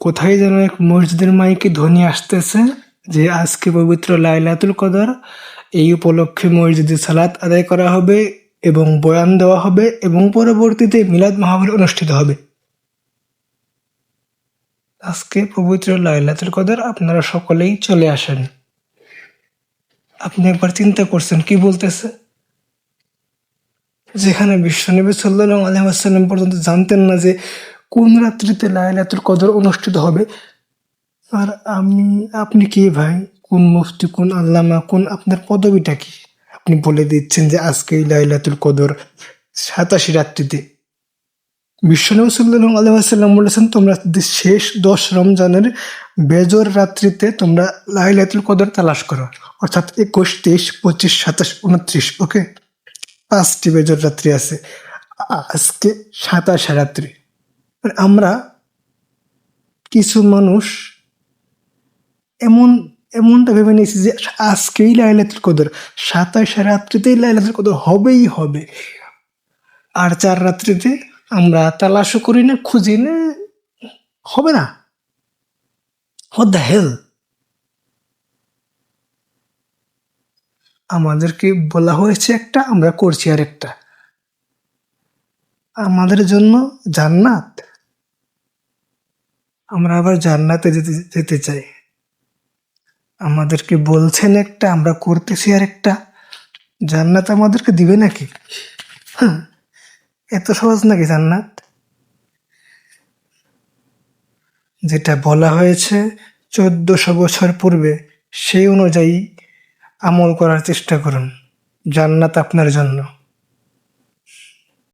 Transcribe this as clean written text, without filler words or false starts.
কোথায় যেন এক মসজিদের মাইকে ধ্বনি আসতেছে যে আজকে পবিত্র লাইলাতুল কদর। এই উপলক্ষে মসজিদে সালাত আদায় করা হবে এবং বয়ান দেওয়া হবে এবং পরবর্তীতে মিলাদ মাহফিল অনুষ্ঠিত হবে। আজকে পবিত্র লাইলাতুল কদর, আপনারা সকলেই চলে আসেন। আপনি একবার চিন্তা করছেন কি বলতেছে? যেখানে বিশ্বনবী সাল্লাল্লাহু আলাইহি ওয়াসাল্লাম পর্যন্ত জানতেন না যে কোন রাত্রিতে লাইলাতুল কদর অনুষ্ঠিত হবে, আর আপনি কি ভাই? কোন মুফতি, কোন আল্লামা, কোন আপনার পদবিটা কি? আপনি বলে দিচ্ছেন যে আজকেই লাইলাতুল কদর ৮৭ রাত্রিতে। বিশ্বনবী সাল্লাল্লাহু আলাইহি ওয়াসাল্লাম বলেছেন, তোমরা শেষ ১০ রমজানের বেজর রাত্রিতে তোমরা লাইলাতুল কদর তালাশ করো, অর্থাৎ ২১, ২৩, ২৫, ২৭, ২৯। ওকে, ৫টি বেজর রাত্রি আছে। আজকে ২৭ রাত্রি। আমরা কিছু মানুষ এমন এমনটা ভেবে নিয়েছি যে আজকেই লাইলাতুল কদর, ২৭ রাত্রিতেই লাইলাতুল কদর হবেই হবে। আর ৪ রাত্রিতে আমরা তালাশও করি না, খুঁজি না, হবে না। What the hell! আমাদেরকে বলা হয়েছে একটা, আমরা করছি আরেকটা। আমাদের জন্য জান্নাত, আমরা আবার জান্নাতে যেতে যেতে চাই। আমাদেরকে বলছেন একটা, আমরা করতেছি আরেকটা। জান্নাত আমাদেরকে দিবে নাকি? হ্যাঁ, এত সহজ নাকি জান্নাত? যেটা বলা হয়েছে ১৪০০ বছর পূর্বে, সেই অনুযায়ী আমল করার চেষ্টা করুন। জান্নাত আপনার জন্য।